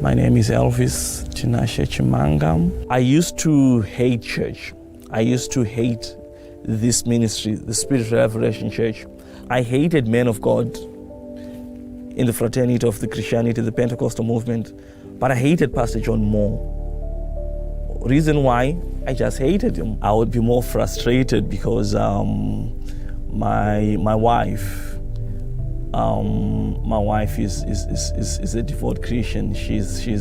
My name is Elvis Tinashe Chimanga. I used to hate church. I used to hate this ministry, the Spirit Revelation Church. I hated men of God in the fraternity of the Christianity, the Pentecostal movement, but I hated Pastor John more. Reason why? I just hated him. I would be more frustrated because my wife is a devout Christian. She's a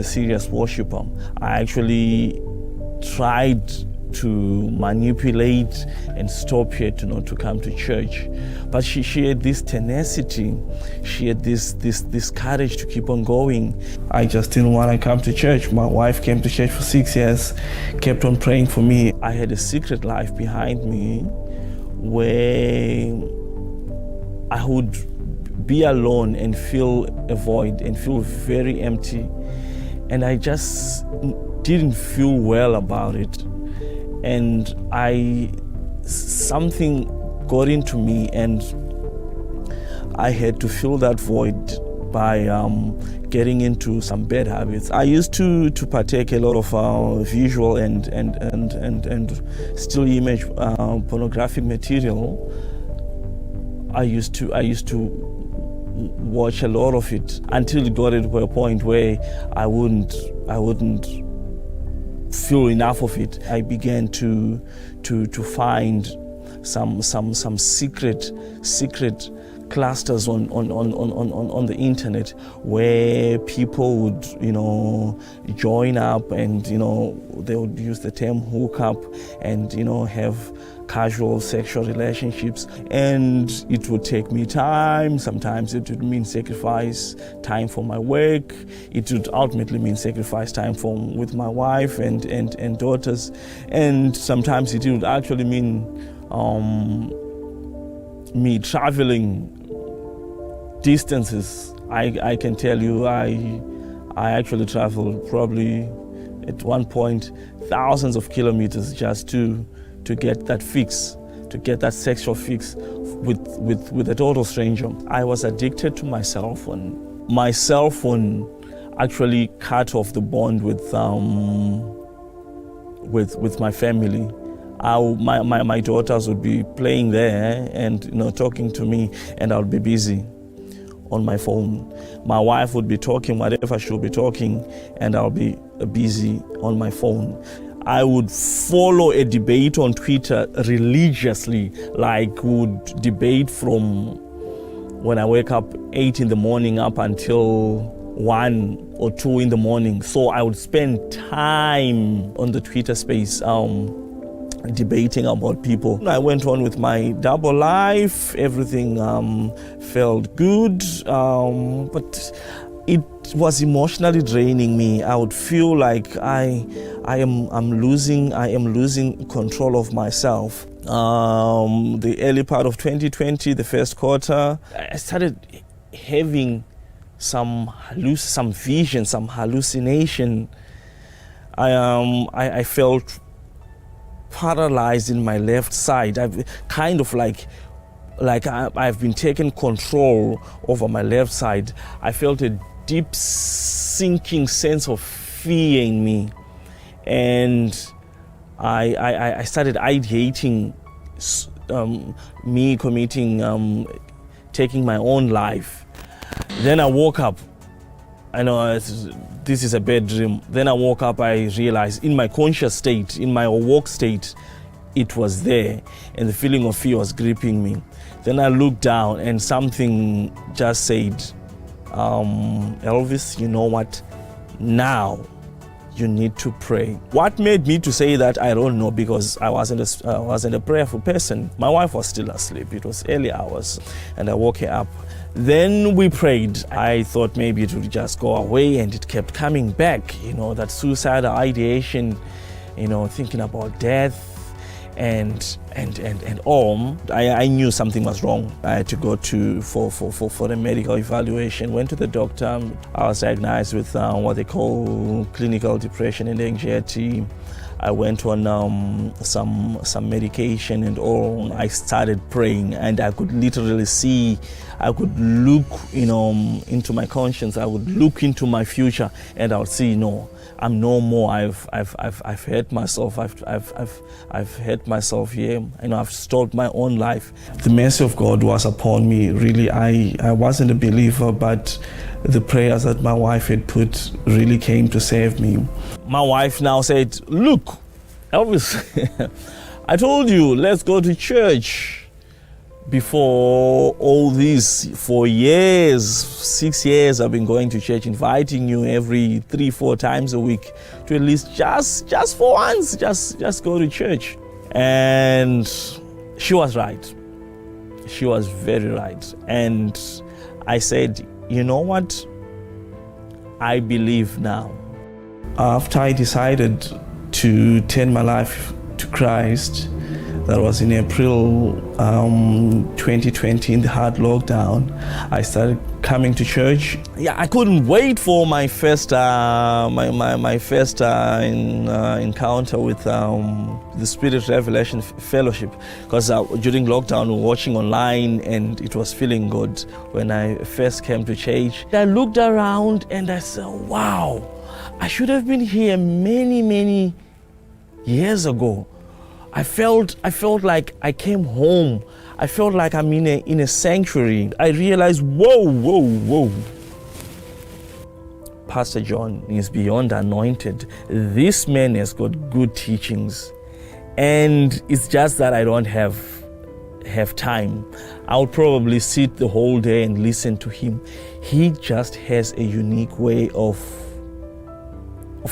serious worshiper. I actually tried to manipulate and stop her to come to church, but she had this tenacity. She had this courage to keep on going. I just didn't want to come to church. My wife came to church for 6 years, kept on praying for me. I had a secret life behind me where I would be alone and feel a void and feel very empty, and I just didn't feel well about it. And something got into me, and I had to fill that void by getting into some bad habits. I used to partake a lot of visual and still image pornographic material. I used to watch a lot of it until it got to a point where I wouldn't feel enough of it. I began to find some secret clusters on the internet where people would join up, and they would use the term hookup and have casual sexual relationships, and it would take me time. Sometimes it would mean sacrifice time for my work. It would ultimately mean sacrifice time with my wife and daughters, and sometimes it would actually mean me traveling distances. I can tell you I actually traveled probably at one point thousands of kilometers just to get that fix, to get that sexual fix with a total stranger. I was addicted to my cell phone. My cell phone actually cut off the bond with my family. My daughters would be playing there and talking to me, and I would be busy on my phone. My wife would be talking whatever she'll be talking, and I'll be busy on my phone. I would follow a debate on Twitter religiously, like would debate from when I wake up 8 in the morning up until 1 or 2 in the morning. So I would spend time on the Twitter space debating about people. I went on with my double life. Everything felt good, but it was emotionally draining me. I would feel like I am losing control of myself. The early part of 2020, the first quarter, I started having some vision, some hallucination. I felt paralyzed in my left side. I've kind of like I've been taking control over my left side. I felt a deep sinking sense of fear in me, and I started ideating me taking my own life. Then I woke up. I know this is a bad dream. Then I woke up, I realized in my conscious state, in my awake state, it was there, and the feeling of fear was gripping me. Then I looked down and something just said, Elvis, you know what? Now you need to pray. What made me to say that, I don't know, because I wasn't a prayerful person. My wife was still asleep. It was early hours, and I woke her up. Then we prayed. I thought maybe it would just go away, and it kept coming back. That suicidal ideation, thinking about death and all. I knew something was wrong. I had to go for a medical evaluation. Went to the doctor. I was diagnosed with what they call clinical depression and anxiety. I went on some medication and all. I started praying, and I could literally see, I could look, into my conscience. I would look into my future, and I would see, no, I'm no more. I've hurt myself. I've hurt myself here. I've stole my own life. The mercy of God was upon me. Really, I wasn't a believer, but the prayers that my wife had put really came to save me. My wife now said, look, Elvis, I told you, let's go to church. Before all this, for years, 6 years, I've been going to church, inviting you every 3-4 times a week to at least just for once, just go to church. And she was right. She was very right. And I said, you know what? I believe now. After I decided to turn my life to Christ, that was in April 2020, in the hard lockdown, I started coming to church. Yeah, I couldn't wait for my first my first encounter with the Spirit Revelation Fellowship, because during lockdown we were watching online, and it was feeling good. When I first came to church, I looked around and I said, wow, I should have been here many years ago. I felt like I came home. I felt like I'm in a sanctuary. I realized, whoa. Pastor John is beyond anointed. This man has got good teachings. And it's just that I don't have time. I'll probably sit the whole day and listen to him. He just has a unique way of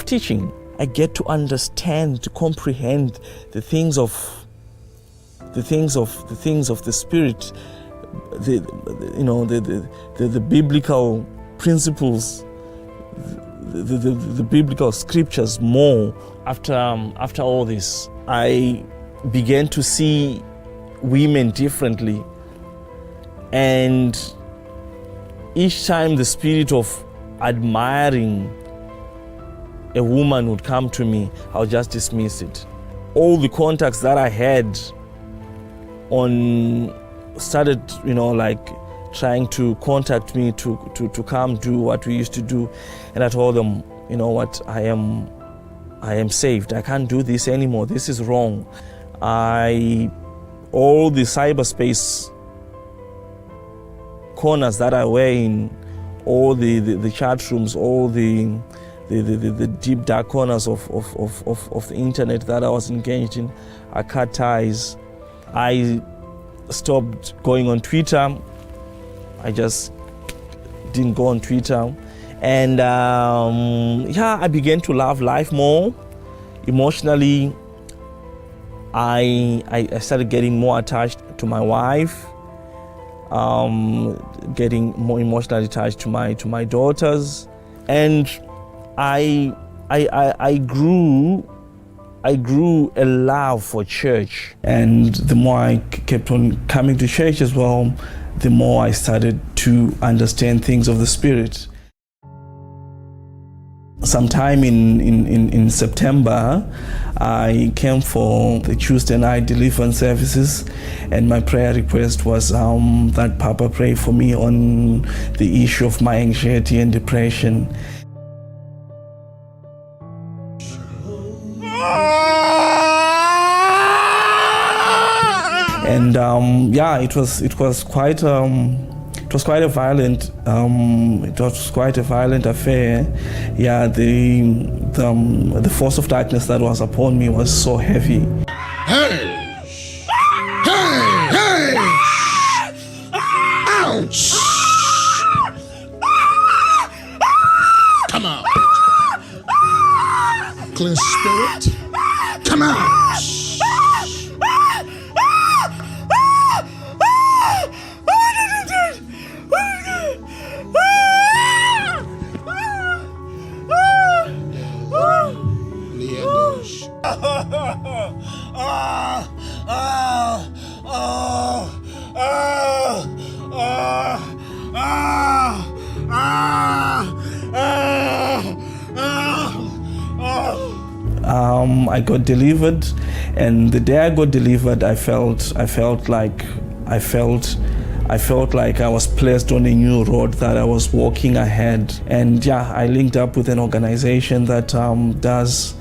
teaching. I get to understand, to comprehend the things of the Spirit, the biblical principles, the biblical scriptures more. After all this, I began to see women differently, and each time the spirit of admiring a woman would come to me, I'll just dismiss it. All the contacts that I had started, trying to contact me to come do what we used to do. And I told them, you know what, I am saved. I can't do this anymore. This is wrong. All the cyberspace corners that I were in, all the chat rooms, all the deep dark corners of the internet that I was engaged in, I cut ties. I stopped going on Twitter. I just didn't go on Twitter. And I began to love life more. Emotionally, I started getting more attached to my wife, getting more emotionally attached to my daughters. And I grew a love for church, and the more I kept on coming to church as well, the more I started to understand things of the Spirit. Sometime in September, I came for the Tuesday night deliverance services, and my prayer request was that Papa pray for me on the issue of my anxiety and depression. And it was quite a violent affair. Yeah, the force of darkness that was upon me was so heavy. Hey! Hey! Ouch! Come out! Clear spirit, come out! I got delivered, and the day I got delivered, I felt like I was placed on a new road, that I was walking ahead. And yeah, I linked up with an organization that does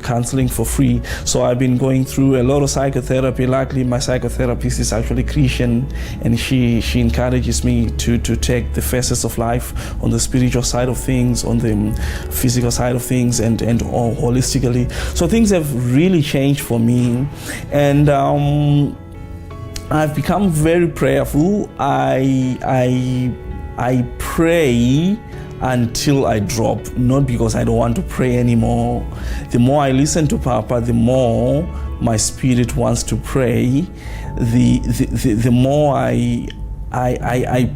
counseling for free. So I've been going through a lot of psychotherapy. Luckily, my psychotherapist is actually Christian, and she encourages me to take the facets of life on the spiritual side of things, on the physical side of things, and all holistically. So things have really changed for me, and I've become very prayerful. I pray until I drop, not because I don't want to pray anymore. The more I listen to Papa, the more my spirit wants to pray. The more I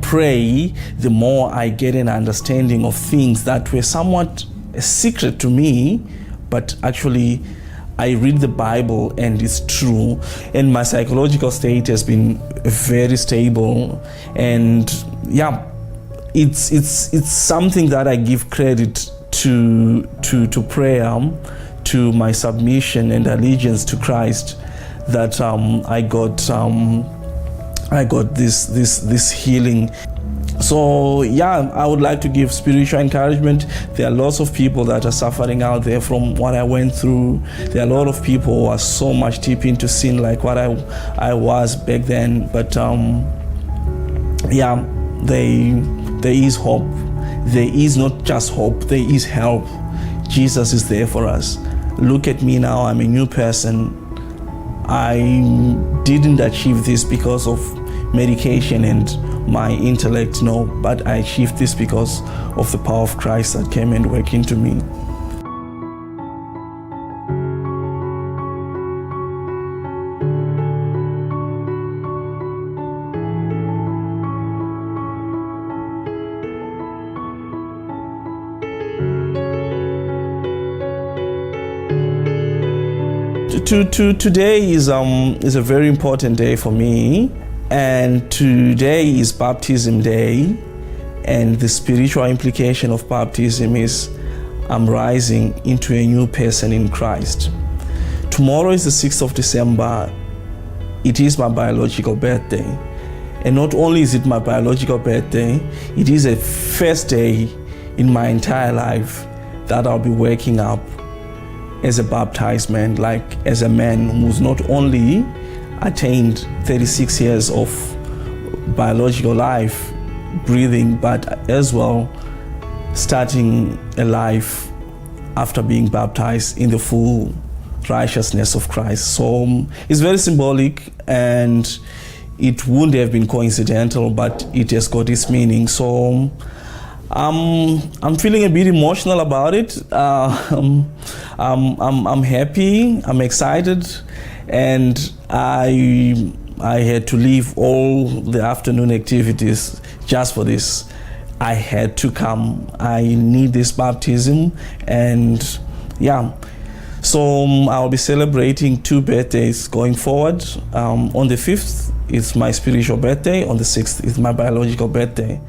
pray, the more I get an understanding of things that were somewhat a secret to me, but actually I read the Bible and it's true, and my psychological state has been very stable. And yeah, it's something that I give credit to prayer, to my submission and allegiance to Christ, that I got this healing. So yeah, I would like to give spiritual encouragement. There are lots of people that are suffering out there from what I went through. There are a lot of people who are so much deep into sin like what I was back then. But yeah, there is hope. There is not just hope, there is help. Jesus is there for us. Look at me now, I'm a new person. I didn't achieve this because of medication and my intellect, no, but I achieved this because of the power of Christ that came and worked into me. Today is a very important day for me, and today is baptism day, and the spiritual implication of baptism is I'm rising into a new person in Christ. Tomorrow is the 6th of December. It is my biological birthday, and not only is it my biological birthday, it is a first day in my entire life that I'll be waking up as a baptized man, like as a man who's not only attained 36 years of biological life, breathing, but as well starting a life after being baptized in the full righteousness of Christ. So it's very symbolic, and it wouldn't have been coincidental, but it has got its meaning. So I'm feeling a bit emotional about it. I'm happy, I'm excited, and I had to leave all the afternoon activities just for this. I had to come. I need this baptism, and yeah. So I'll be celebrating 2 birthdays going forward. On the 5th, it's my spiritual birthday. On the 6th, it's my biological birthday.